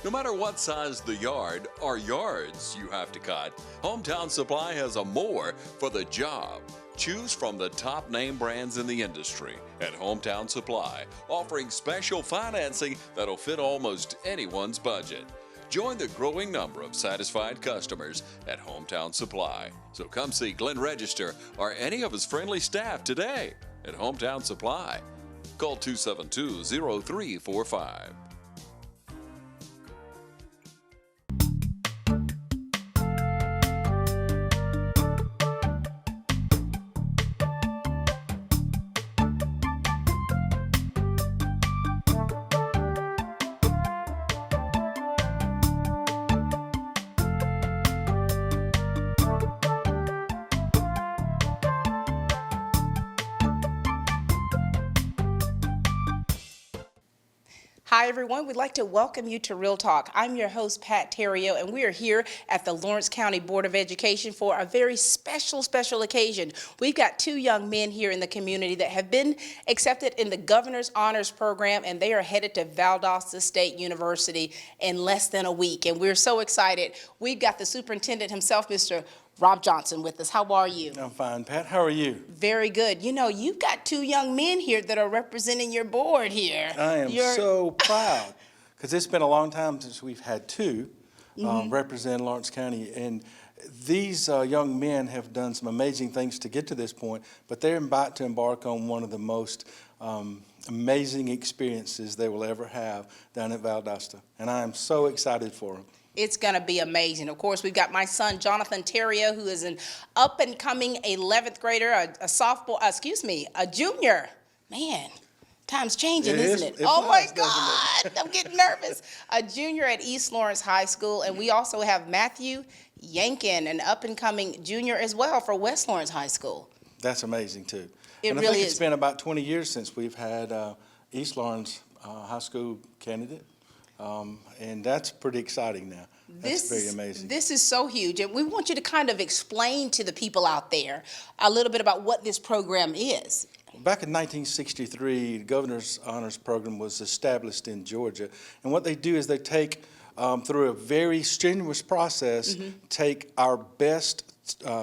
No matter what size the yard or yards you have to cut, Hometown Supply has a more for the job. Choose from the top name brands in the industry at Hometown Supply, offering special financing that'll fit almost anyone's budget. Join the growing number of satisfied customers at Hometown Supply. So come see Glenn Register or any of his friendly staff today at Hometown Supply. Call 272-0345. Hi, everyone. We'd like to welcome you to Real Talk. I'm your host, Pat Terrio, and we are here at the Lawrence County Board of Education for a very special occasion. We've got two young men here in the community that have been accepted in the Governor's Honors Program, and they are headed to Valdosta State University in less than a week, and we're so excited. We've got the superintendent himself, Mr. Rob Johnson, with us. How are you? I'm fine, Pat. How are you? Very good. You know, you've got two young men here that are representing your board here. I am so proud because it's been a long time since we've had two represent Lawrence County. And these young men have done some amazing things to get to this point, but they're about to embark on one of the most amazing experiences they will ever have down at Valdosta. And I am so excited for them. It's going to be amazing. Of course, we've got my son, Jonathan Terrio, who is an up-and-coming 11th grader, a junior. Man, time's changing, isn't it? Oh, my God, I'm getting nervous. A junior at East Lawrence High School, and we also have Matthew Yankin, an up-and-coming junior as well for West Lawrence High School. That's amazing, too. And I think it's been about 20 years since we've had East Lawrence High School candidate. And that's pretty exciting now. That's very amazing. This is so huge, and we want you to kind of explain to the people out there a little bit about what this program is. Back in 1963, the Governor's Honors Program was established in Georgia, and what they do is they take, through a very strenuous process, take our best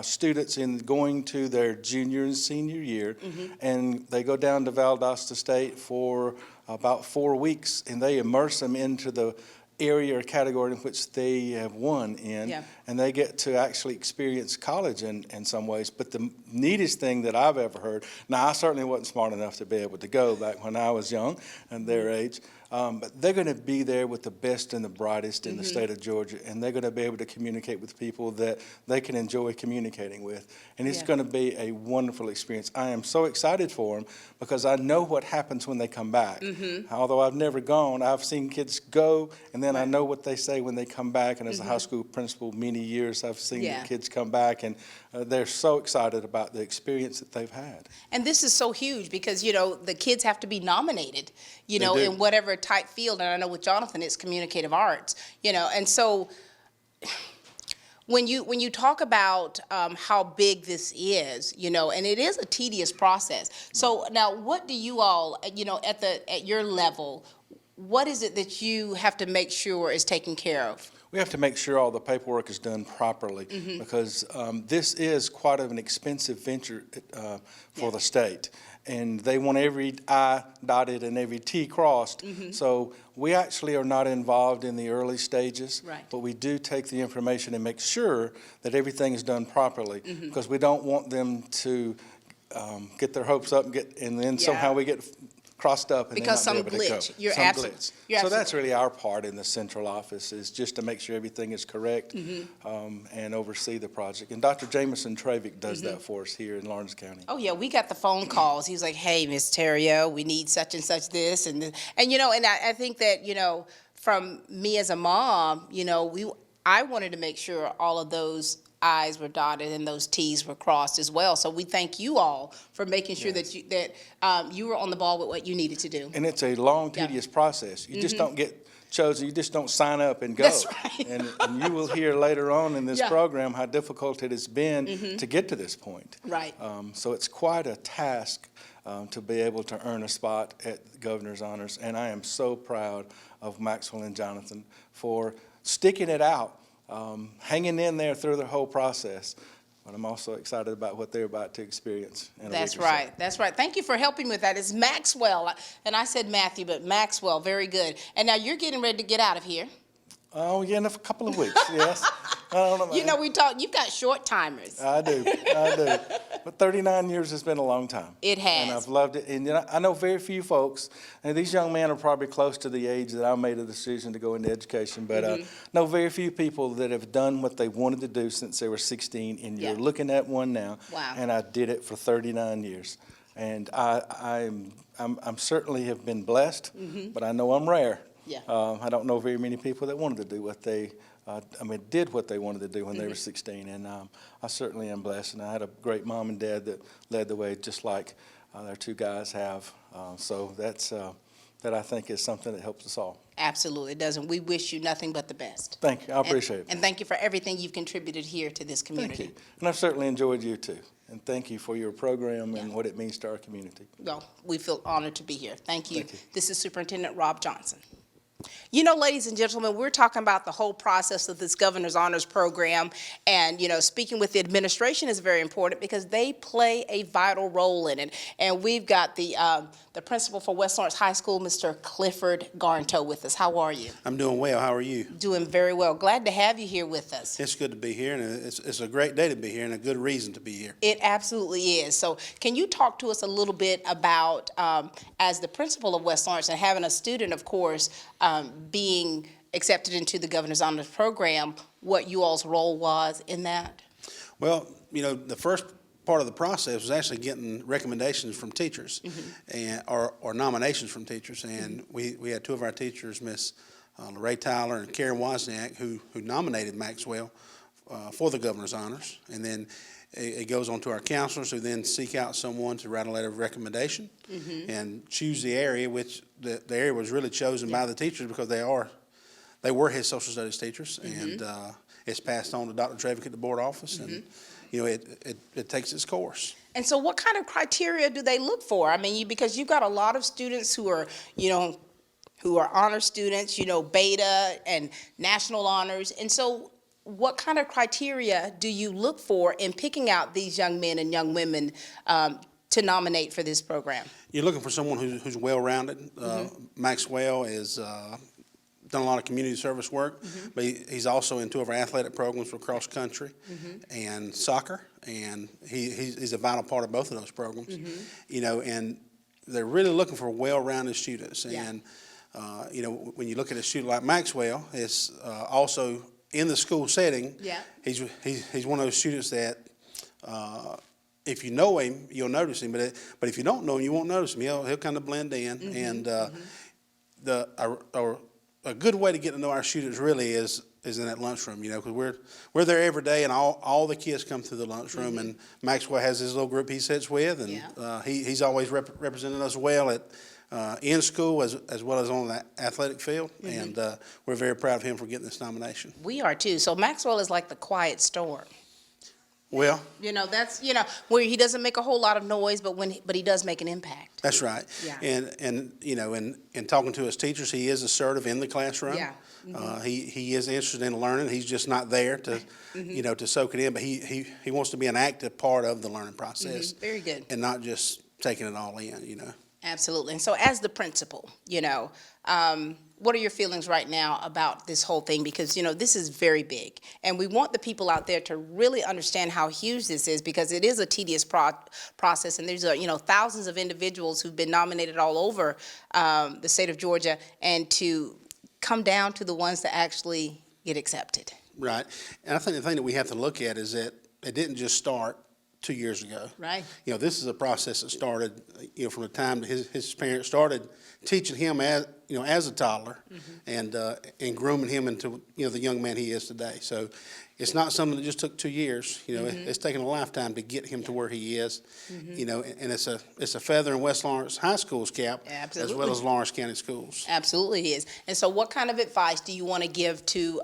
students in going to their junior and senior year, and they go down to Valdosta State for about 4 weeks, and they immerse them into the area or category in which they have won in, and they get to actually experience college in some ways. But the neatest thing that I've ever heard, now I certainly wasn't smart enough to be able to go back when I was young and their age, but they're going to be there with the best and the brightest in the state of Georgia, and they're going to be able to communicate with people that they can enjoy communicating with. And it's going to be a wonderful experience. I am so excited for them because I know what happens when they come back. Although I've never gone, I've seen kids go, and then I know what they say when they come back. And as a high school principal many years, I've seen the kids come back, and they're so excited about the experience that they've had. And this is so huge because, you know, the kids have to be nominated, you know, in whatever type field. And I know with Jonathan, it's communicative arts, you know. And so when you talk about how big this is, you know, and it is a tedious process. So now what do you all, you know, at your level, what is it that you have to make sure is taken care of? We have to make sure all the paperwork is done properly because this is quite of an expensive venture for the state. And they want every I dotted and every T crossed. So we actually are not involved in the early stages, but we do take the information and make sure that everything is done properly because we don't want them to get their hopes up and then somehow we get crossed up and because some glitch. You're glitch. So that's really our part in the central office is just to make sure everything is correct and oversee the project. And Dr. Jameson Travick does that for us here in Lawrence County. Oh yeah, we got the phone calls. He's like, "Hey, Miss Terrio, we need such and such this and this." And you know, and I think that, you know, from me as a mom, you know, I wanted to make sure all of those I's were dotted and those T's were crossed as well. So we thank you all for making sure that you were on the ball with what you needed to do. And it's a long, tedious process. You just don't get chosen. You just don't sign up and go. That's right. And you will hear later on in this Yeah. program how difficult it has been to get to this point. Right. So it's quite a task to be able to earn a spot at the Governor's Honors. And I am so proud of Maxwell and Jonathan for sticking it out, hanging in there through the whole process. But I'm also excited about what they're about to experience in a week or That's so. right. That's right. Thank you for helping with that. It's Maxwell. And I said Matthew, but Maxwell. Very good. And now you're getting ready to get out of here. Oh, yeah, in a couple of weeks, yes. I don't know. You know, we talk, you've got short timers. I do. But 39 years has been a long time. It has. And I've loved it. And you know, I know very few folks, and these young men are probably close to the age that I made a decision to go into education, but know very few people that have done what they wanted to do since they were 16, and you're looking at one now. Wow. And I did it for 39 years. And I'm certainly have been blessed, but I know I'm rare. Yeah. I don't know very many people that wanted to do what they did what they wanted to do when they were 16, and I certainly am blessed. And I had a great mom and dad that led the way, just like their two guys have. So that I think is something that helps us all. Absolutely, it does. And we wish you nothing but the best. Thank you. I appreciate it. And thank you for everything you've contributed here to this community. Thank you. And I've certainly enjoyed you too. And thank you for your program and what it means to our community. Well, we feel honored to be here. Thank you. Thank you. This is Superintendent Rob Johnson. You know, ladies and gentlemen, we're talking about the whole process of this Governor's Honors Program. And, you know, speaking with the administration is very important because they play a vital role in it. And we've got the principal for West Lawrence High School, Mr. Clifford Garnto, with us. How are you? I'm doing well. How are you? Doing very well. Glad to have you here with us. It's good to be here, and it's a great day to be here and a good reason to be here. It absolutely is. So can you talk to us a little bit about, as the principal of West Lawrence and having a student, of course, being accepted into the Governor's Honors Program, what you all's role was in that? Well, you know, the first part of the process was actually getting recommendations from teachers and or nominations from teachers, and we had two of our teachers, Miss Lorraine Tyler and Karen Wozniak, who nominated Maxwell for the Governor's Honors, and then it goes on to our counselors, who then seek out someone to write a letter of recommendation and choose the area, which the area was really chosen by the teachers because they were his social studies teachers, and it's passed on to Dr. Trevick at the board office, and you know it takes its course. And so what kind of criteria do they look for? I mean, because you've got a lot of students who are, you know, who are honor students, you know, beta and national honors, and so what kind of criteria do you look for in picking out these young men and young women to nominate for this program? You're looking for someone who's well-rounded. Maxwell is done a lot of community service work, but he's also in two of our athletic programs for cross country and soccer, and he's a vital part of both of those programs. You know, and they're really looking for well-rounded students. And you know, when you look at a student like Maxwell, it's also in the school setting. He's one of those students that if you know him, you'll notice him, but if you don't know him, you won't notice him. He'll kind of blend in, and a good way to get to know our students really is in that lunchroom, you know, because we're there every day, and all the kids come through the lunchroom, and Maxwell has his little group he sits with, and he's always represented us well at in school as well as on the athletic field, and we're very proud of him for getting this nomination. We are too. So Maxwell is like the quiet storm. Well, you know, that's, you know, where he doesn't make a whole lot of noise, but he does make an impact. That's right. Yeah. And you know, in talking to his teachers, he is assertive in the classroom. Yeah. He is interested in learning. He's just not there to, you know, to soak it in. But he wants to be an active part of the learning process. Very good. And not just taking it all in, you know. Absolutely. And so as the principal, you know, what are your feelings right now about this whole thing? Because, you know, this is very big. And we want the people out there to really understand how huge this is, because it is a tedious process. And there's, you know, thousands of individuals who've been nominated all over the state of Georgia, and to come down to the ones that actually get accepted. Right. And I think the thing that we have to look at is that it didn't just start 2 years ago. Right. You know, this is a process that started, you know, from the time that his parents started teaching him as, you know, as a toddler, and grooming him into, you know, the young man he is today. So it's not something that just took 2 years. You know, it's taken a lifetime to get him to where he is. You know, and it's a feather in West Lawrence High School's cap, Absolutely. as well as Lawrence County Schools. Absolutely is. And so what kind of advice do you want to give to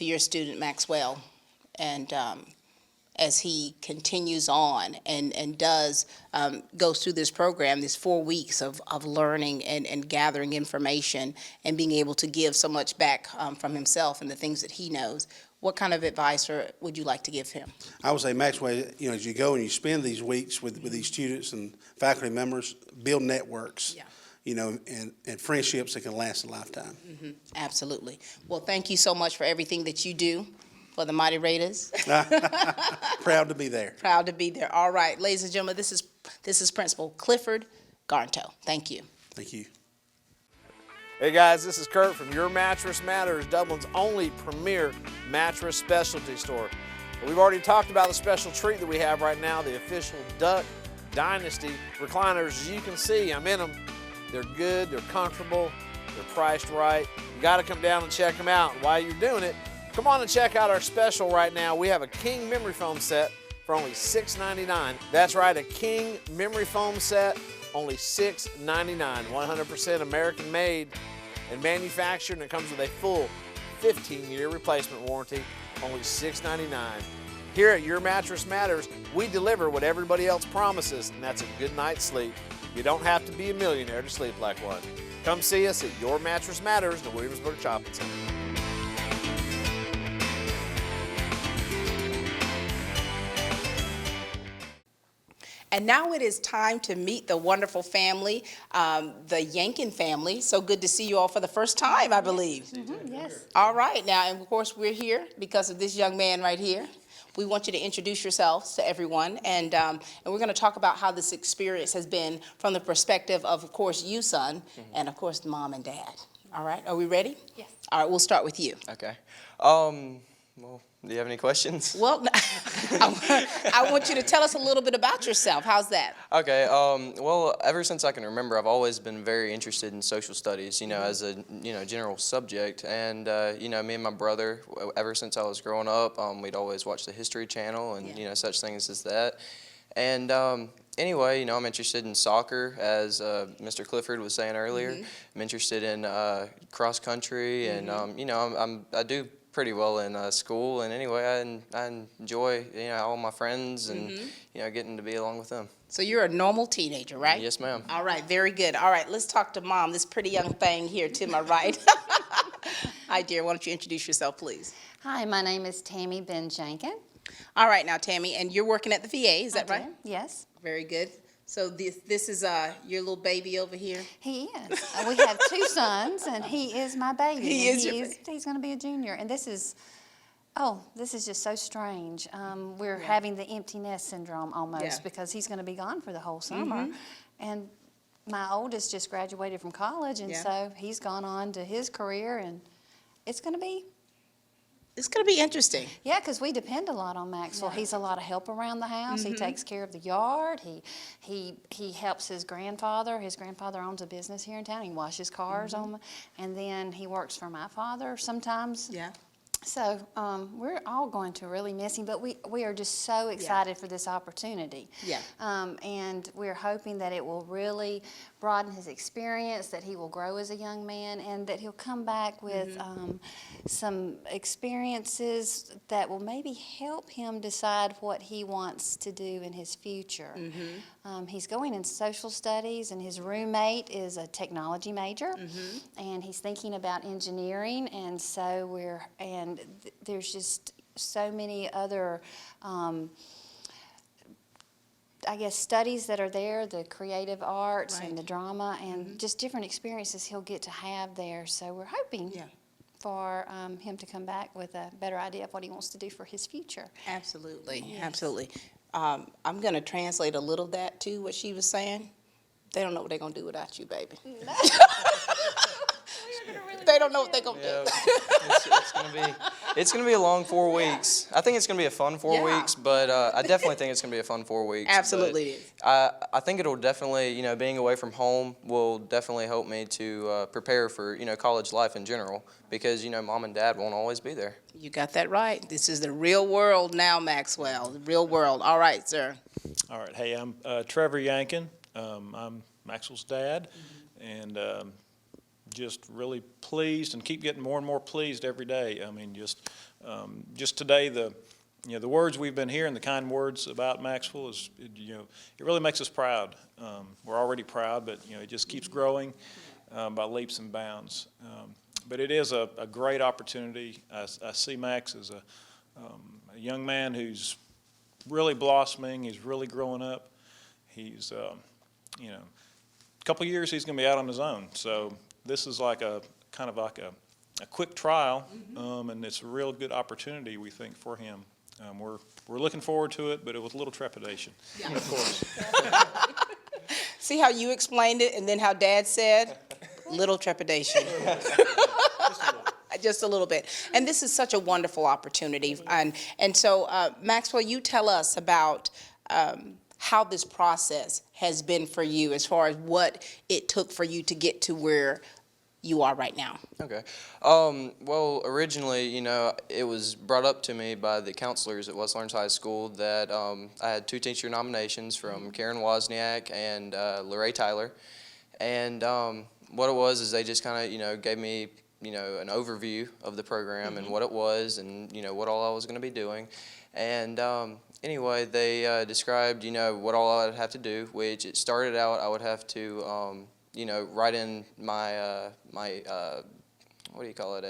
your student Maxwell, and as he continues on and does goes through this program, this 4 weeks of learning and gathering information and being able to give so much back from himself and the things that he knows? What kind of advice would you like to give him? I would say, Maxwell, you know, as you go and you spend these weeks with these students and faculty members, build networks. Yeah. You know, and friendships that can last a lifetime. Absolutely. Well, thank you so much for everything that you do for the Mighty Raiders. Proud to be there. Proud to be there. All right, ladies and gentlemen, this is Principal Clifford Garnto. Thank you. Thank you. Hey guys, this is Kurt from Your Mattress Matters, Dublin's only premier mattress specialty store. We've already talked about the special treat that we have right now, the official Duck Dynasty recliners. As you can see, I'm in them. They're good, they're comfortable, they're priced right. You gotta come down and check them out. While you're doing it, come on and check out our special right now. We have a King memory foam set for only $6.99. That's right, a King memory foam set, only $6.99. 100% American made and manufactured, and it comes with a full 15-year replacement warranty, only $6.99. Here at Your Mattress Matters, we deliver what everybody else promises, and that's a good night's sleep. You don't have to be a millionaire to sleep like one. Come see us at Your Mattress Matters, the Williamsburg Shopping Center. And now it is time to meet the wonderful family, the Yankin family. So good to see you all for the first time, I believe. Yes. All right, now, and of course, we're here because of this young man right here. We want you to introduce yourselves to everyone, and we're going to talk about how this experience has been from the perspective of course, you, son, and of course, mom and dad. All right, are we ready? Yes. All right, we'll start with you. Okay. Well, do you have any questions? Well, I want you to tell us a little bit about yourself. How's that? Okay. Well, ever since I can remember, I've always been very interested in social studies, you know, as a, general subject. And, me and my brother, ever since I was growing up, we'd always watch the History Channel and, such things as that. And, anyway, I'm interested in soccer, as Mr. Clifford was saying earlier. I'm interested in cross country, and, I do pretty well in school, and anyway, I enjoy all my friends and getting to be along with them. So you're a normal teenager, right? Yes, ma'am. All right, very good. All right, let's talk to mom, this pretty young thing here to my right. Hi, dear. Why don't you introduce yourself, please? Hi, my name is Tammy Yankin. All right, now, Tammy, and you're working at the VA, is that right? Yes. Very good. So this is your little baby over here? He is. We have two sons, and he is my baby. He is your baby. He's going to be a junior, and this is just so strange. We're having the empty nest syndrome almost because he's going to be gone for the whole summer, and my oldest just graduated from college, and so he's gone on to his career, and it's going to be interesting. Yeah, because we depend a lot on Maxwell. He's a lot of help around the house. He takes care of the yard. He helps his grandfather. His grandfather owns a business here in town. He washes cars and then he works for my father sometimes. Yeah. So we're all going to really miss him, but we are just so excited for this opportunity. Yeah. And we're hoping that it will really broaden his experience, that he will grow as a young man, and that he'll come back with some experiences that will maybe help him decide what he wants to do in his future. He's going in social studies, and his roommate is a technology major, and he's thinking about engineering, and so there's just so many other studies that are there, the creative arts and the drama, and just different experiences he'll get to have there. So we're hoping for him to come back with a better idea of what he wants to do for his future. Absolutely, absolutely. I'm going to translate a little of that to what she was saying. They don't know what they're going to do without you, baby. they don't know what they're gonna do. Yeah, it's gonna be a long 4 weeks. I think it's gonna be a fun 4 Yeah. weeks, but I definitely think it's gonna be a fun 4 weeks. Absolutely But it is. I think it'll definitely, being away from home will definitely help me to prepare for, college life in general, because, mom and dad won't always be there. You got that right. This is the real world now, Maxwell. The real world. All right, sir. All right. Hey, I'm Trevor Yankin. I'm Maxwell's dad, and just really pleased, and keep getting more and more pleased every day. I mean, just today, the words we've been hearing, the kind words about Maxwell it really makes us proud. We're already proud, but it just keeps growing by leaps and bounds. But it is a great opportunity. I see Max as a young man who's really blossoming. He's really growing up. He's, a couple years he's going to be out on his own. So this is like a kind of like a quick trial, and it's a real good opportunity, we think, for him. We're looking forward to it, but it was a little trepidation, of course. See how you explained it, and then how Dad said, little trepidation. Just a little bit. And this is such a wonderful opportunity. And so, Maxwell, you tell us about how this process has been for you, as far as what it took for you to get to where you are right now. Okay. Well, originally, it was brought up to me by the counselors at West Lawrence High School that I had 2 teacher nominations from Karen Wozniak and Lorraine Tyler. And what it was is they just kind of, gave me, an overview of the program and what it was, and, what all I was going to be doing. And anyway, they described, what all I'd have to do, which it started out I would have to, write in my, what do you call it,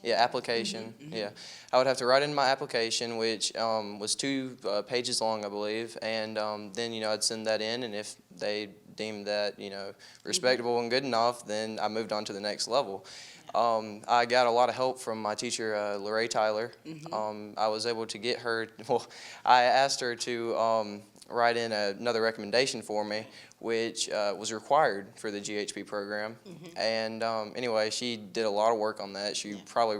application. Yeah, I would have to write in my application, which was 2 pages long, I believe, and then, I'd send that in, and if they deemed that, respectable and good enough, then I moved on to the next level. I got a lot of help from my teacher, Lorraine Tyler. I was able to get her, I asked her to write in another recommendation for me, which was required for the GHP program. And anyway, she did a lot of work on that.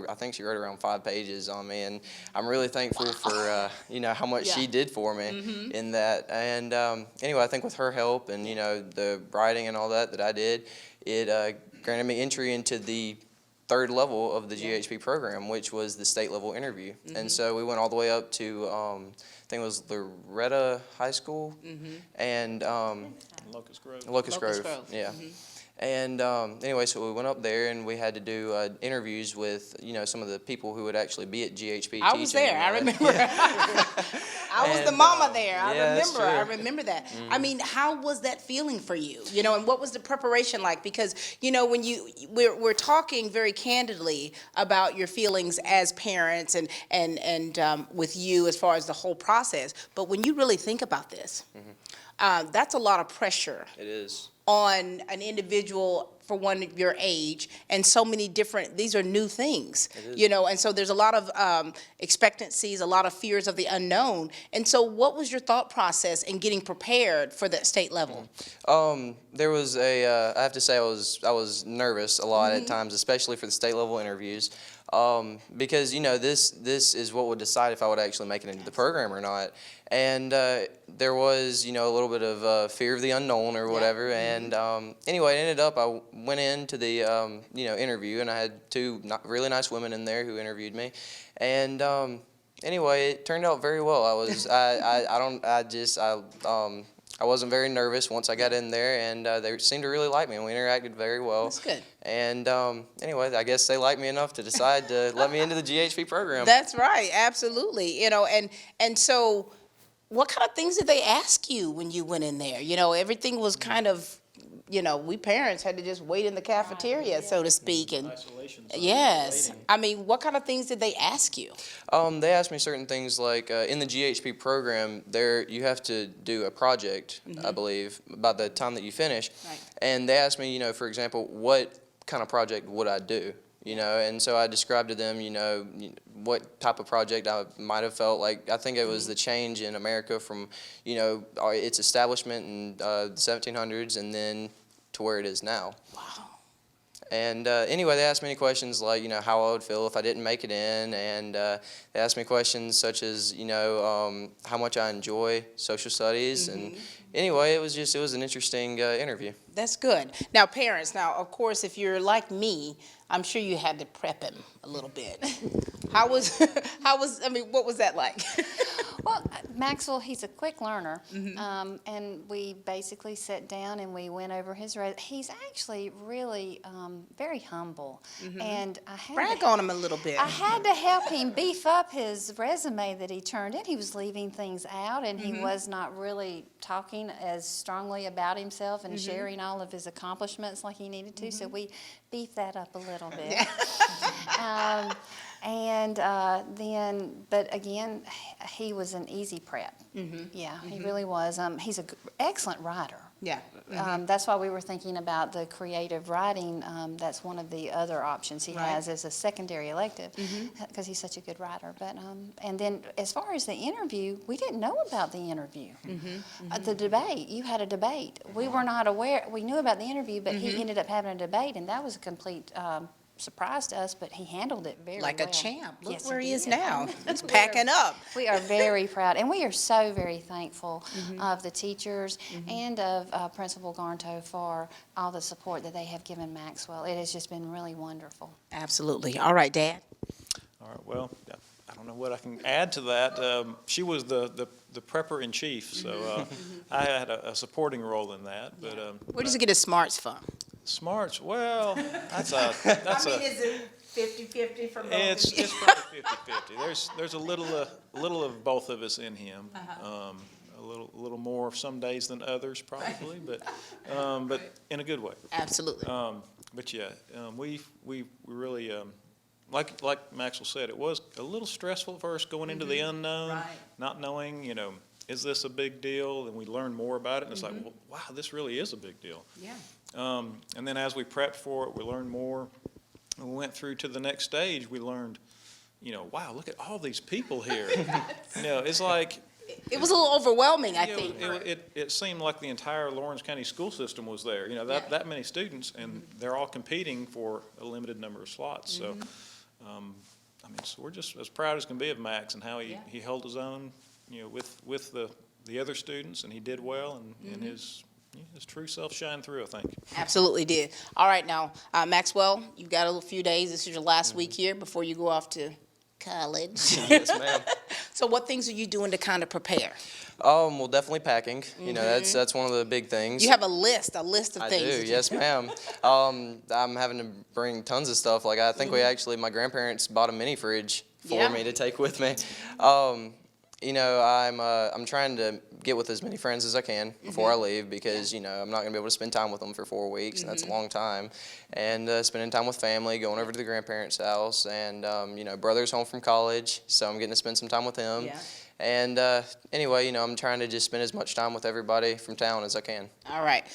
I think she wrote around 5 pages on me, and I'm really thankful for, how much she did for me in that. And anyway, I think with her help and, the writing and all that I did, it granted me entry into the 3rd level of the GHP program, which was the state level interview. And so we went all the way up to, I think it was Loretta High School, and Locust Grove. Locust Grove, yeah. And anyway, so we went up there and we had to do interviews with, some of the people who would actually be at GHP I was there, I remember. I was the mama there. I remember that. I mean, how was that feeling for you? And what was the preparation like? Because, when we're talking very candidly about your feelings as parents and with you as far as the whole process. But when you really think about this, that's a lot of pressure. It is. On an individual for one of your age, and so many different, these are new things, and so there's a lot of expectancies, a lot of fears of the unknown. And so what was your thought process in getting prepared for that state level? There was I have to say I was nervous a lot at times, especially for the state level interviews. Because this is what would decide if I would actually make it into the program or not. And there was a little bit of fear of the unknown or whatever. And anyway, it ended up I went into the interview, and I had 2 really nice women in there who interviewed me. And anyway, it turned out very well. I wasn't very nervous once I got in there, and they seemed to really like me, and we interacted very well. That's good. And anyway, I guess they liked me enough to decide to let me into the GHP program. That's right, absolutely. And so what kind of things did they ask you when you went in there? Everything was kind of, we parents had to just wait in the cafeteria, so to speak. And yes, I mean, what kind of things did they ask you? They asked me certain things like in the GHP program, you have to do a project, I believe, by the time that you finish. Right. And they asked me, for example, what kind of project would I do? And so I described to them, what type of project I might have felt like. I think it was the change in America from, its establishment in the 1700s and then to where it is now. Wow. And anyway, they asked many questions like, how I would feel if I didn't make it in, and they asked me questions such as, how much I enjoy social studies, and anyway, it was an interesting interview. That's good. Now, parents, of course, if you're like me, I'm sure you had to prep him a little bit. What was that like? Well, Maxwell, he's a quick learner, and we basically sat down and we went over his resume. He's actually really very humble, and I had Brag on him a little bit. I had to help him beef up his resume that he turned in. He was leaving things out, and he was not really talking as strongly about himself and sharing all of his accomplishments like he needed to, so we beefed that up a little bit. But again, he was an easy prep. Yeah, he really was. He's an excellent writer. Yeah. That's why we were thinking about the creative writing. That's one of the other options he has as a secondary elective, because he's such a good writer. But and then as far as the interview, we didn't know about the interview. The debate, you had a debate. We were not aware. We knew about the interview, but he ended up having a debate, and that was a complete surprise to us, but he handled it very Like well. a champ. Look Yes, where he is did. now. He's packing up. We are very proud, and we are so very thankful of the teachers and of Principal Garnto for all the support that they have given Maxwell. It has just been really wonderful. Absolutely. All right, Dad. All right, well, I don't know what I can add to that. She was the prepper in chief, so I had a supporting role in that. But Where does he get his smarts from? Smarts, well, that's a is it 50-50 from both it's probably 50-50. There's a little of both of us in him. A little more some days than others probably, but in a good way. Absolutely. But yeah, we really like Maxwell said, it was a little stressful at first going into the unknown, not knowing, is this a big deal? And we learned more about it, and it's like, well, wow, this really is a big deal. Yeah. And then as we prepped for it, we learned more. And we went through to the next stage. We learned, wow, look at all these people here. It's like it was a little overwhelming, I think. It seemed like the entire Lawrence County school system was there. That many students, and they're all competing for a limited number of slots. So, so we're just as proud as can be of Max and how he held his own, with the other students, and he did well, and his true self shined through, I think. Absolutely did. All right, now, Maxwell, you've got a few days. This is your last week here before you go off to college. Yes, ma'am. So what things are you doing to kind of prepare? Well, definitely packing. That's one of the big things. You have a list of things. I do, yes, ma'am. I'm having to bring tons of stuff. Like I think my grandparents bought a mini fridge for me to take with me. I'm trying to get with as many friends as I can before I leave, because I'm not going to be able to spend time with them for 4 weeks, and that's a long time. And spending time with family, going over to the grandparents' house, and brother's home from college, so I'm getting to spend some time with him. Yeah. And anyway, I'm trying to just spend as much time with everybody from town as I can. All right.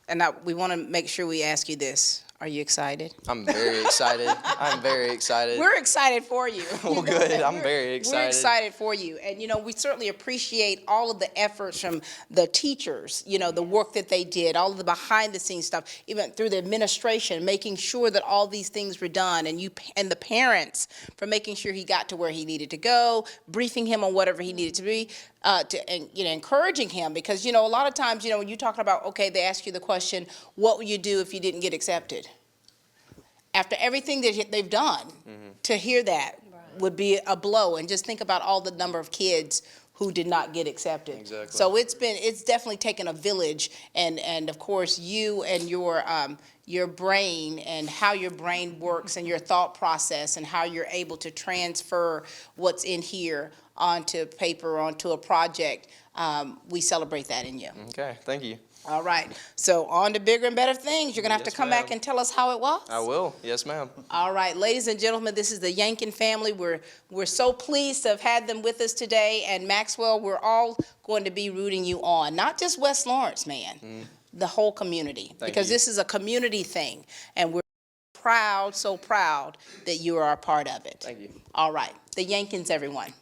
And now we want to make sure we ask you this. Are you excited? I'm very excited. I'm very excited. We're excited for you. Well, good. I'm very excited. We're excited for you. And, we certainly appreciate all of the efforts from the teachers, the work that they did, all of the behind-the-scenes stuff, even through the administration, making sure that all these things were done, and the parents for making sure he got to where he needed to go, briefing him on whatever he needed to be, encouraging him, because, a lot of times, when you're talking about, okay, they ask you the question, what would you do if you didn't get accepted? After everything that they've done, to hear that would be a blow. And just think about all the number of kids who did not get accepted. Exactly. So it's definitely taken a village, and of course you and your brain and how your brain works and your thought process and how you're able to transfer what's in here onto paper, onto a project. We celebrate that in you. Okay, thank you. All right. So on to bigger and better things. You're going to have to come back and tell us how it was. I will. Yes, ma'am. All right. Ladies and gentlemen, this is the Yankin family. We're so pleased to have had them with us today. And Maxwell, we're all going to be rooting you on. Not just West Lawrence, man. The whole community. Because this is a community thing. And we're proud, so proud that you are a part of it. Thank you. All right. The Yankins, everyone.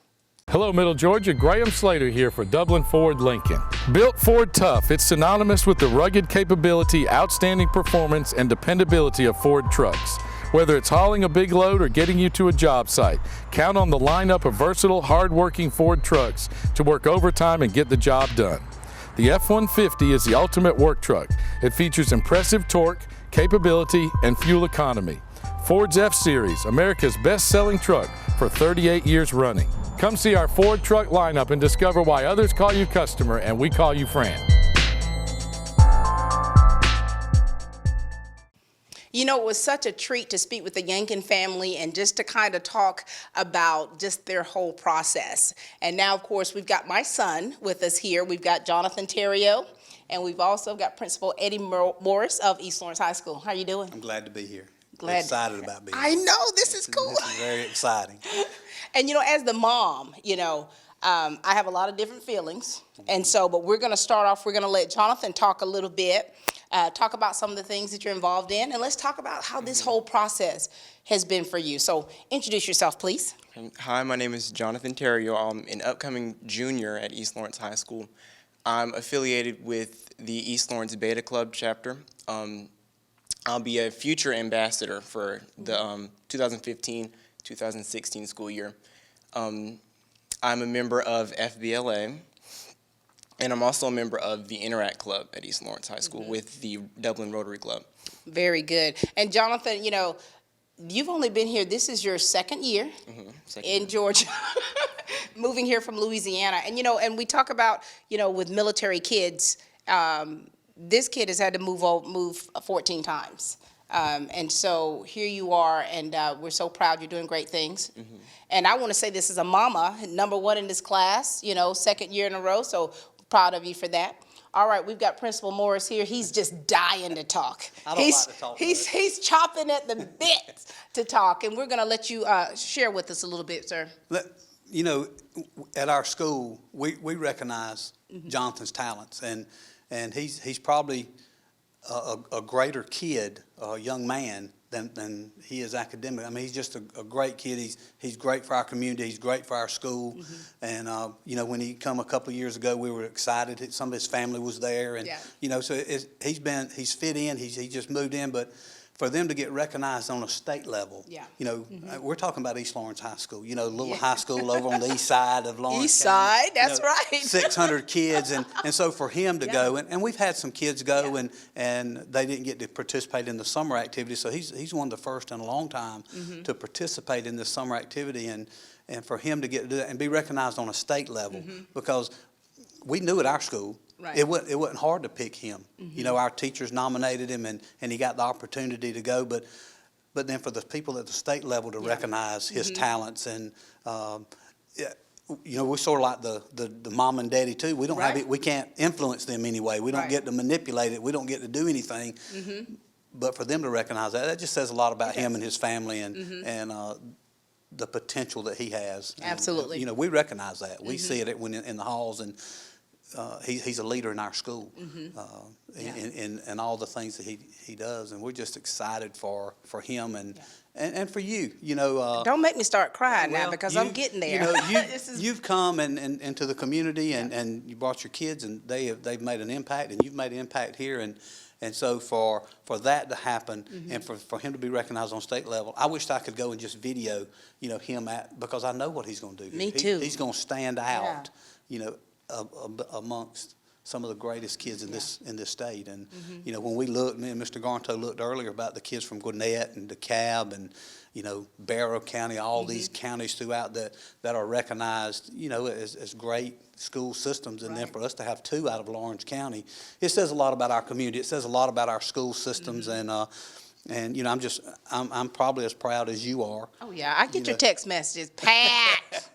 Hello, Middle Georgia. Graham Slater here for Dublin Ford Lincoln. Built Ford Tough, it's synonymous with the rugged capability, outstanding performance, and dependability of Ford trucks. Whether it's hauling a big load or getting you to a job site, count on the lineup of versatile, hard-working Ford trucks to work overtime and get the job done. The F-150 is the ultimate work truck. It features impressive torque, capability, and fuel economy. Ford's F-Series, America's best-selling truck for 38 years running. Come see our Ford truck lineup and discover why others call you customer and we call you friend. You know, it was such a treat to speak with the Yankin family and just to kind of talk about just their whole process. And now, of course, we've got my son with us here. We've got Jonathan Terrio, and we've also got Principal Eddie Morris of East Lawrence High School. How are you doing? I'm glad to be here. Glad. Excited about being here. I know, this is cool. This is very exciting. And, you know, as the mom, you know, I have a lot of different feelings. And so, but we're going to start off, we're going to let Jonathan talk a little bit, talk about some of the things that you're involved in, and let's talk about how this whole process has been for you. So introduce yourself, please. Hi, my name is Jonathan Terrio. I'm an upcoming junior at East Lawrence High School. I'm affiliated with the East Lawrence Beta Club chapter. I'll be a future ambassador for the 2015-2016 school year. I'm a member of FBLA, and I'm also a member of the Interact Club at East Lawrence High School with the Dublin Rotary Club. Very good. And Jonathan, you know, you've only been here, this is your second year in Georgia, moving here from Louisiana. And, you know, and we talk about, you know, with military kids, this kid has had to move 14 times. And so here you are, and we're so proud you're doing great things. And I want to say this as a mama, #1 in this class, you know, second year in a row, so proud of you for that. All right, we've got Principal Morris here. He's just dying to talk. I don't like to talk. He's chopping at the bit to talk, and we're going to let you share with us a little bit, sir. You know, at our school, we recognize Jonathan's talents, and he's probably a greater kid, a young man, than he is academic. I mean, he's just a great kid. He's great for our community. He's great for our school. And you know, when he come a couple of years ago, we were excited. Some of his family was there, and you know, so he's fit in. He just moved in, but for them to get recognized on a state level, you know, we're talking about East Lawrence High School, you know, a little high school over on the east side of Lawrence East County, side, that's right. 600 kids, and so for him to go, and we've had some kids go, and they didn't get to participate in the summer activity, so he's one of the first in a long time to participate in this summer activity, and for him to get to do that and be recognized on a state level, because we knew at our school, it wasn't hard to pick him. You know, our teachers nominated him, and he got the opportunity to go. But then for the people at the state level to recognize his talents, and you know, we're sort of like the mom and daddy too. We don't have it. We can't influence them anyway. We don't get to manipulate it. We don't get to do anything. But for them to recognize that just says a lot about him and his family, and the potential that he has. Absolutely. And, you know, we recognize that. We see it when in the halls, and he's a leader in our school, in all the things that he does, and we're just excited for him and for you. You know, don't make me start crying now, because I'm getting there. You know, you've come and into the community, and you brought your kids, and they've made an impact, and you've made an impact here, and so for that to happen, and for him to be recognized on state level, I wished I could go and just video, you know, him because I know what he's going to do. Me too. He's going to stand out, you know, amongst some of the greatest kids in this state. And you know, when we looked, me and Mr. Garnto looked earlier about the kids from Gwinnett and DeKalb and, you know, Barrow County, all these counties throughout that are recognized, you know, as great school systems, and then for us to have 2 out of Lawrence County, it says a lot about our community. It says a lot about our school systems, and you know, I'm probably as proud as you are. Oh yeah, I get your text messages, Pat.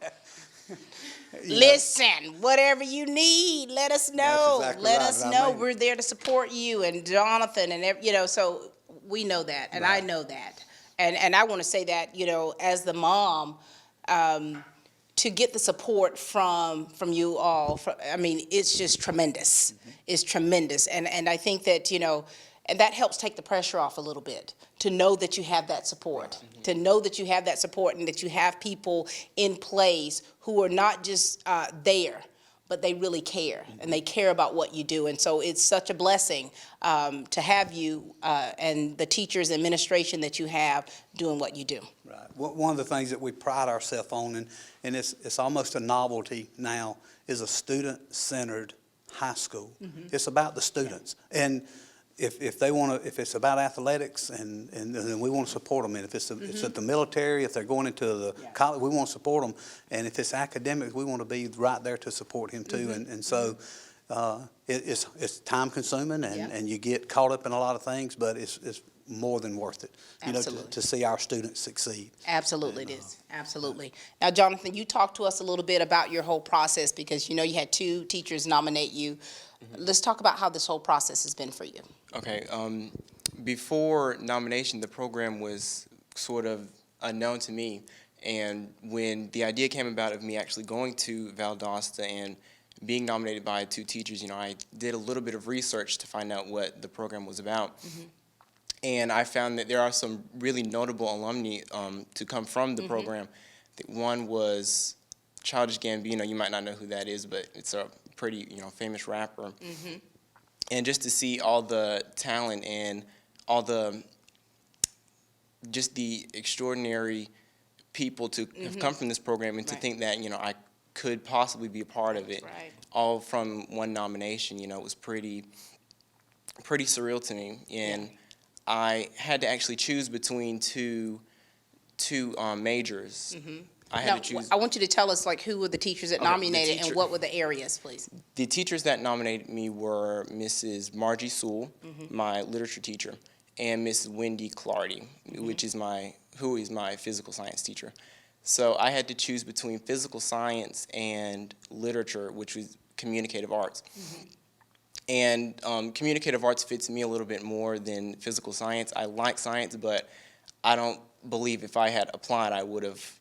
Listen, whatever you need, let us know. Exactly let right. us know. We're there to support you and Jonathan, and you know, so we know that, and I know that, and I want to say that, you know, as the mom, to get the support from you all, I mean, it's just tremendous. It's tremendous, and I think that, you know, And that helps take the pressure off a little bit, to know that you have that support, to know that you have that support and that you have people in place who are not just there, but they really care, and they care about what you do. And so it's such a blessing to have you and the teachers, administration that you have doing what you do. Right. One of the things that we pride ourselves on, and it's almost a novelty now, is a student-centered high school. It's about the students. And if they want to, if it's about athletics, and then we want to support them. And if it's at the military, if they're going into the college, we want to support them. And if it's academics, we want to be right there to support him too. And so it's time consuming, and you get caught up in a lot of things, but it's more than worth it, to see our students succeed. Absolutely, it is. Absolutely. Now, Jonathan, you talked to us a little bit about your whole process, because you had 2 teachers nominate you. Let's talk about how this whole process has been for you. Okay. Before nomination, the program was sort of unknown to me, and when the idea came about of me actually going to Valdosta and being nominated by 2 teachers, I did a little bit of research to find out what the program was about. And I found that there are some really notable alumni to come from the program. One was Childish Gambino. You might not know who that is, but it's a pretty famous rapper. And just to see all the talent and all the extraordinary people to have come from this program, and to think that I could possibly be a part of it, all from one nomination, it was pretty surreal to me. And I had to actually choose between two majors. I had to choose. I want you to tell us who were the teachers that nominated and what were the areas, please. The teachers that nominated me were Mrs. Margie Sewell, my literature teacher, and Mrs. Wendy Clardy, who is my physical science teacher. So I had to choose between physical science and literature, which was communicative arts. And communicative arts fits me a little bit more than physical science. I like science, but I don't believe if I had applied, I would have,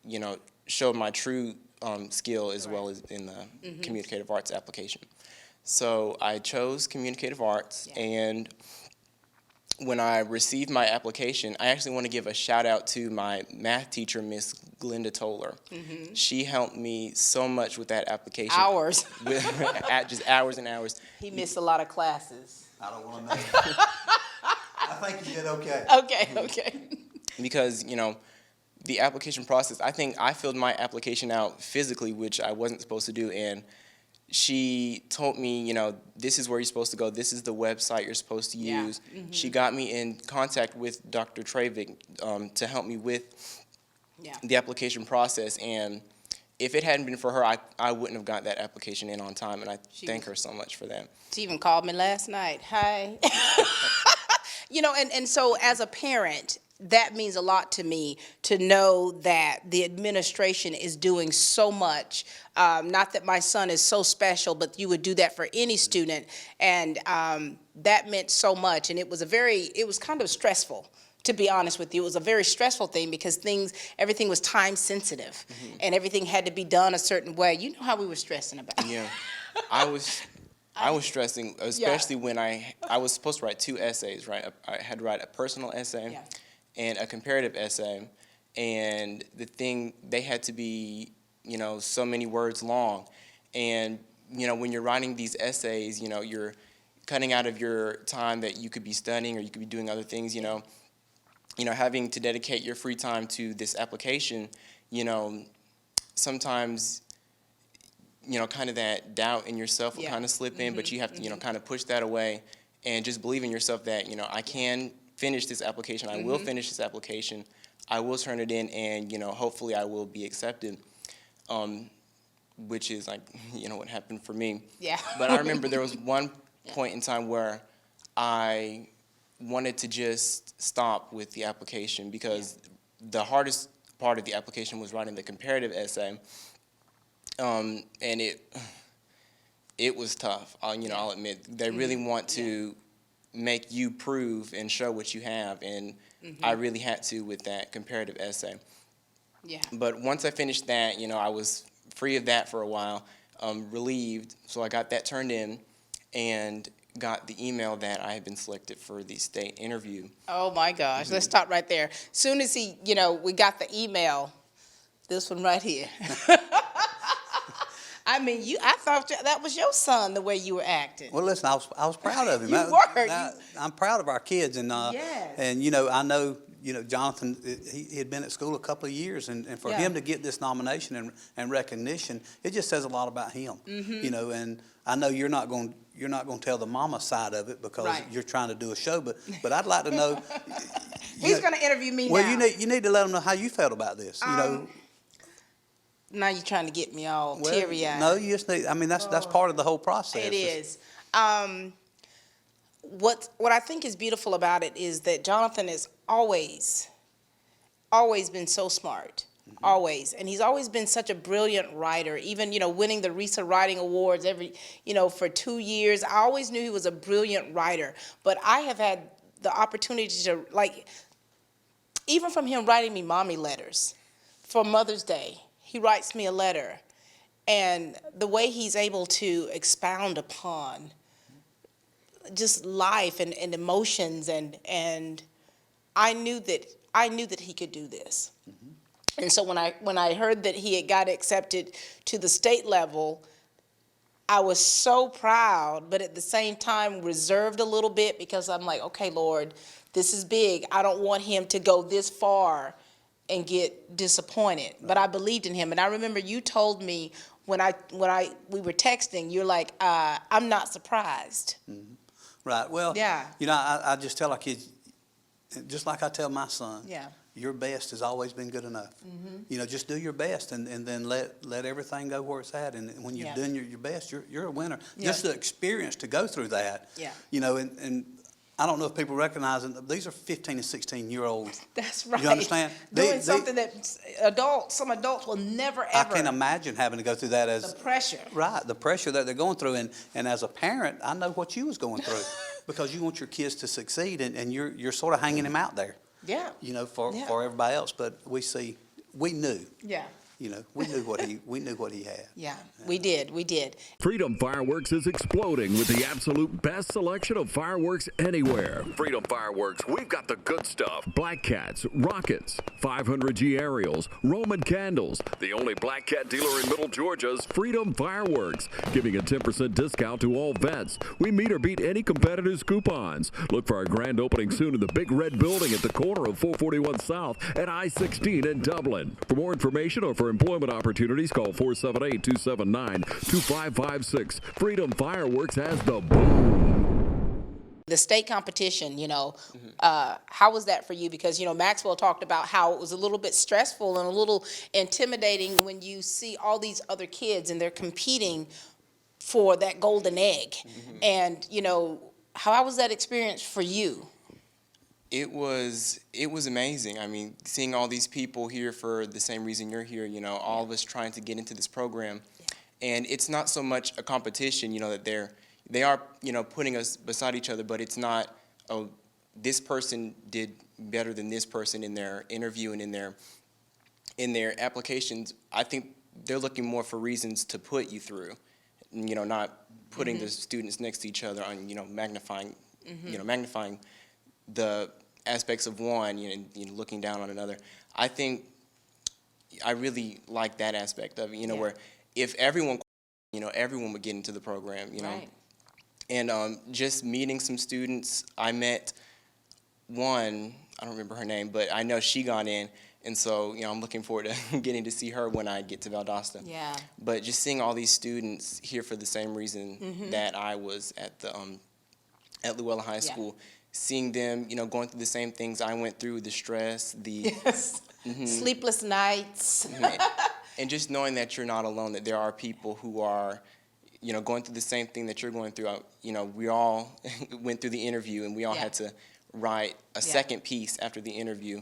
showed my true skill as well as in the communicative arts application. So I chose communicative arts, and when I received my application, I actually want to give a shout out to my math teacher, Miss Glenda Toller. She helped me so much with that application. Hours. Just hours and hours. He missed a lot of classes. I don't want to know. I think you did okay. Okay. Because, the application process, I think I filled my application out physically, which I wasn't supposed to do, and she told me, this is where you're supposed to go, this is the website you're supposed to use. She got me in contact with Dr. Travick to help me with the application process, and if it hadn't been for her, I wouldn't have got that application in on time, and I thank her so much for that. She even called me last night. Hi. And so as a parent, that means a lot to me, to know that the administration is doing so much. Not that my son is so special, but you would do that for any student. And that meant so much. And it was kind of stressful, to be honest with you. It was a very stressful thing, because everything was time sensitive, and everything had to be done a certain way. You know how we were stressing about it. Yeah, I was stressing, especially when I was supposed to write 2 essays, right? I had to write a personal essay and a comparative essay, and they had to be, so many words long. And, when you're writing these essays, you're cutting out of your time that you could be studying or you could be doing other things, having to dedicate your free time to this application, sometimes, kind of that doubt in yourself will kind of slip in, but you have to, kind of push that away and just believe in yourself that, I can finish this application. I will finish this application. I will turn it in, and, hopefully I will be accepted, which is what happened for me. Yeah. But I remember there was one point in time where I wanted to just stop with the application, because the hardest part of the application was writing the comparative essay, and it was tough. I'll admit, they really want to make you prove and show what you have, and I really had to with that comparative essay. Yeah. But once I finished that, I was free of that for a while, relieved, so I got that turned in, and got the email that I had been selected for the state interview. Oh my gosh, let's stop right there. Soon as he, we got the email, this one right here. I mean, I thought that was your son, the way you were acting. Well, listen, I was proud of him. You were. I'm proud of our kids, and Yes. and I know Jonathan. He had been at school a couple of years, and for him to get this nomination and recognition, it just says a lot about him. And I know you're not going to tell the mama side of it because you're trying to do a show, but I'd like to know. He's going to interview me now. Well, you need to let him know how you felt about this. Now you're trying to get me all teary-eyed. No, you just need. I mean, that's part of the whole process. It is. What I think is beautiful about it is that Jonathan has always been so smart. Always. And he's always been such a brilliant writer, even, winning the RISA Writing Awards for 2 years. I always knew he was a brilliant writer, but I have had the opportunity to, even from him writing me mommy letters for Mother's Day, he writes me a letter, and the way he's able to expound upon just life and emotions, and I knew that he could do this. And so when I heard that he had got accepted to the state level, I was so proud, but at the same time reserved a little bit, because I'm like, okay, Lord, this is big. I don't want him to go this far and get disappointed. But I believed in him. And I remember you told me when we were texting, you're like, I'm not surprised. Right. Well, yeah. I just tell our kids, just like I tell my son, yeah, your best has always been good enough. Just do your best, and then let everything go where it's at. And when you've done your best, you're a winner. Yeah. Just the experience to go through that. Yeah. And I don't know if people recognize it. These are 15 and 16-year-olds. That's right. You understand? Doing something that some adults will never, ever. I can't imagine having to go through that as the pressure. Right, the pressure that they're going through, and as a parent, I know what you was going through, because you want your kids to succeed, and you're sort of hanging them out there. Yeah. For everybody else, but we knew. Yeah. We knew what he had. Yeah, we did. Freedom Fireworks is exploding with the absolute best selection of fireworks anywhere. Freedom Fireworks, we've got the good stuff. Black Cats, rockets, 500G aerials, Roman candles. The only Black Cat dealer in Middle Georgia's Freedom Fireworks, giving a 10% discount to all vets. We meet or beat any competitor's coupons. Look for our grand opening soon in the big red building at the corner of 441 South and I-16 in Dublin. For more information or for employment opportunities, call 478-279-2556. Freedom Fireworks has the boom. The state competition, how was that for you? Because, Maxwell talked about how it was a little bit stressful and a little intimidating when you see all these other kids and they're competing for that golden egg. And, how was that experience for you? It was amazing. I mean, seeing all these people here for the same reason you're here, all of us trying to get into this program. And it's not so much a competition, that they are, putting us beside each other, but it's not, oh, this person did better than this person in their interview and in their applications. I think they're looking more for reasons to put you through, not putting the students next to each other on, magnifying, magnifying the aspects of one, looking down on another. I think I really like that aspect of it, where if everyone, everyone would get into the program, Right. And just meeting some students, I met one, I don't remember her name, but I know she got in, and so, I'm looking forward to getting to see her when I get to Valdosta. Yeah. But just seeing all these students here for the same reason that I was at the at Luella High School, seeing them, going through the same things I went through, the stress, the sleepless nights. And just knowing that you're not alone, that there are people who are, going through the same thing that you're going through. We all went through the interview, and we all had to write a second piece after the interview,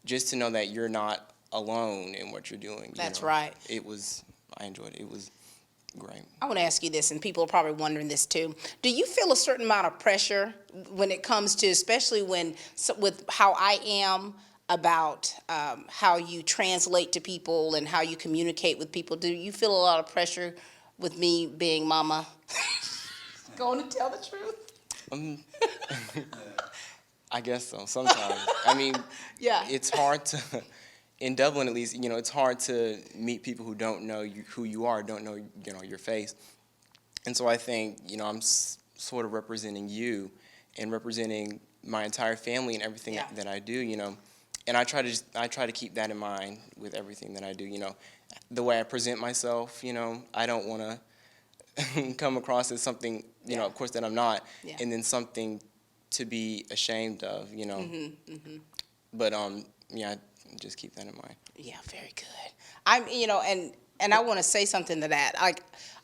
just to know that you're not alone in what you're doing. That's right. I enjoyed it. It was great. I want to ask you this, and people are probably wondering this too. Do you feel a certain amount of pressure when it comes to, especially with how I am about how you translate to people and how you communicate with people? Do you feel a lot of pressure with me being mama? Going to tell the truth? I guess so, sometimes. I mean, Yeah. it's hard to, in Dublin at least, it's hard to meet people who don't know who you are, don't know, your face. And so I think, I'm sort of representing you and representing my entire family and everything that I do, And I try to keep that in mind with everything that I do, The way I present myself, I don't want to come across as something, of course, that I'm not, and then something to be ashamed of, But I just keep that in mind. Yeah, very good. And I want to say something to that.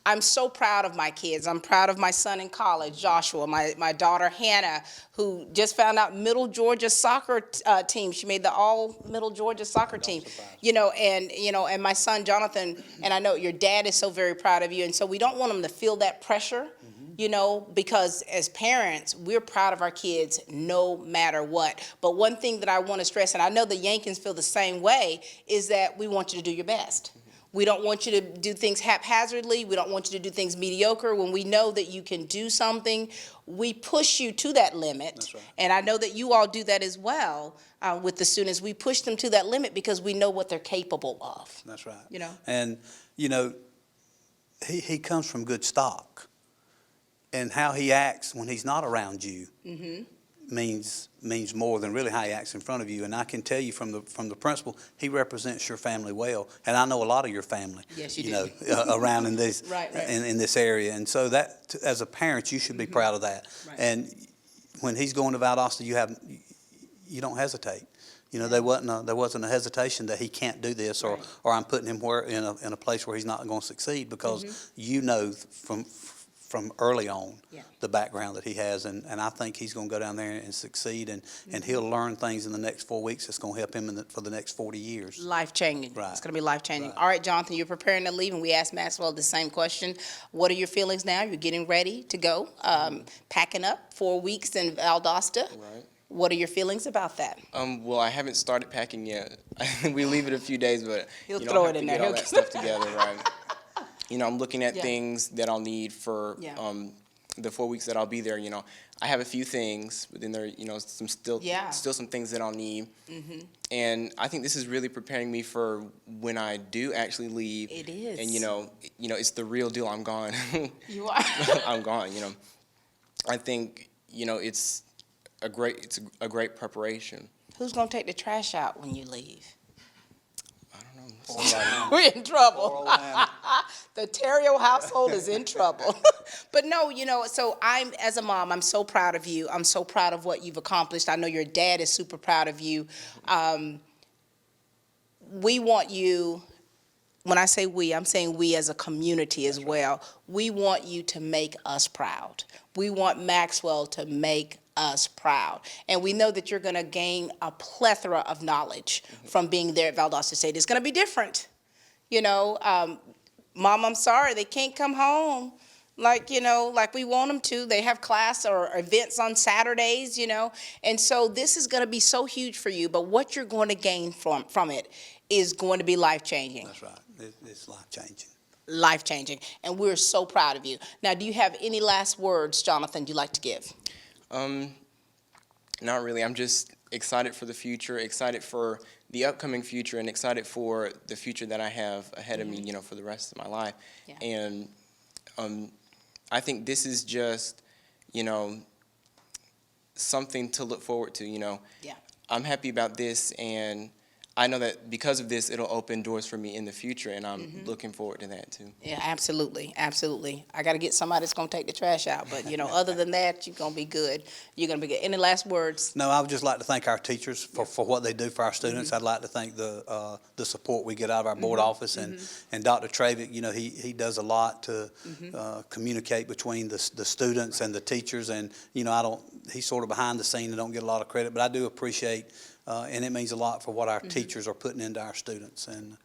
I'm so proud of my kids. I'm proud of my son in college, Joshua, my daughter Hannah, who just found out Middle Georgia soccer team. She made the all Middle Georgia soccer team. And my son Jonathan, and I know your dad is so very proud of you, and so we don't want them to feel that pressure. Because as parents, we're proud of our kids no matter what. But one thing that I want to stress, and I know the Yankins feel the same way, is that we want you to do your best. We don't want you to do things haphazardly. We don't want you to do things mediocre. When we know that you can do something, we push you to that limit. That's right. And And I know that you all do that as well with the students. We push them to that limit because we know what they're capable of. That's right. You know? And, he comes from good stock. And how he acts when he's not around you means more than really how he acts in front of you. And I can tell you from the principal, he represents your family well. And I know a lot of your family. Yes, you do. Around in this Right. in this area. And so that, as a parent, you should be proud of that. Right. And when he's going to Valdosta, you don't hesitate. There wasn't a hesitation that he can't do this, or I'm putting him in a place where he's not going to succeed, because from early on, the background that he has, and I think he's going to go down there and succeed, and he'll learn things in the next 4 weeks that's going to help him for the next 40 years. Life-changing. Right. It's going to be life-changing. Right. All right, Jonathan, you're preparing to leave, and we asked Maxwell the same question. What are your feelings now? You're getting ready to go, packing up 4 weeks in Valdosta. Right. What are your feelings about that? Well, I haven't started packing yet. We leave it a few days, but He'll I'll throw have it to in get there. all that stuff together, right? I'm looking at Yeah. things that I'll need for Yeah. the 4 weeks that I'll be there. I have a few things, but then there, still some things that I'll need. And I think this is really preparing me for when I do actually leave. It is. And it's the real deal. I'm gone. You are. I'm gone. I think it's a great preparation. Who's going to take the trash out when you leave? I don't know. Somebody. We're in trouble. The Terrio household is in trouble. But no, so as a mom, I'm so proud of you. I'm so proud of what you've accomplished. I know your dad is super proud of you. We want you, when I say we, I'm saying we as a community as well. We want you to make us proud. We want Maxwell to make us proud. And we know that you're going to gain a plethora of knowledge from being there at Valdosta State. It's going to be different. Mom, I'm sorry, they can't come home like we want them to. They have class or events on Saturdays, And so this is going to be so huge for you, but what you're going to gain from it is going to be life-changing. That's right. It's life-changing. Life-changing. And we're so proud of you. Now, do you have any last words, Jonathan, you'd like to give? Not really. I'm just excited for the future, excited for the upcoming future, and excited for the future that I have ahead of me, for the rest of my life. Yeah. And I think this is just, something to look forward to, Yeah. I'm happy about this, and I know that because of this, it'll open doors for me in the future, and I'm looking forward to that too. Yeah, absolutely, absolutely. I got to get somebody that's going to take the trash out, but other than that, you're going to be good. You're going to be good. Any last words? No, I would just like to thank our teachers for what they do for our students. I'd like to thank the support we get out of our board office, and Dr. Travick. He does a lot to communicate between the students and the teachers, and he's sort of behind the scene and don't get a lot of credit, but I do appreciate and it means a lot for what our teachers are putting into our students, and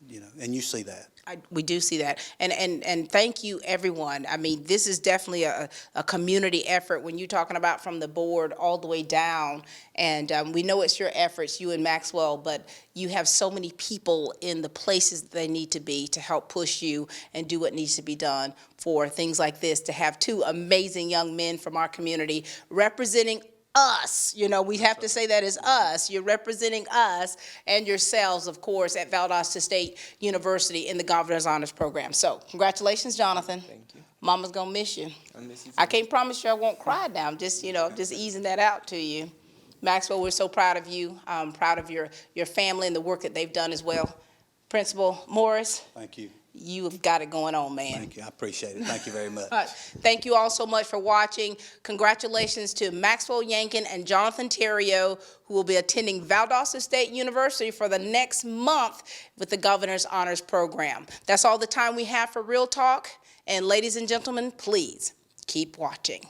you know, and you see that. We do see that, and thank you, everyone. I mean, this is definitely a community effort when you're talking about from the board all the way down, and we know it's your efforts, you and Maxwell, but you have so many people in the places that they need to be to help push you and do what needs to be done for things like this, to have two amazing young men from our community representing us. You know, we have to say that as us. You're representing us and yourselves, of course, at Valdosta State University in the Governor's Honors Program. So, congratulations, Jonathan. Thank you. Mama's gonna miss you. I miss you too. I can't promise you I won't cry now. I'm just, you know, just easing that out to you. Maxwell, we're so proud of you. I'm proud of your family and the work that they've done as well. Principal Morris. Thank you. You have got it going on, man. Thank you. I appreciate it. Thank you very much. Thank you all so much for watching. Congratulations to Maxwell Yankin and Jonathan Terrio, who will be attending Valdosta State University for the next month with the Governor's Honors Program. That's all the time we have for Real Talk. And ladies and gentlemen, please keep watching.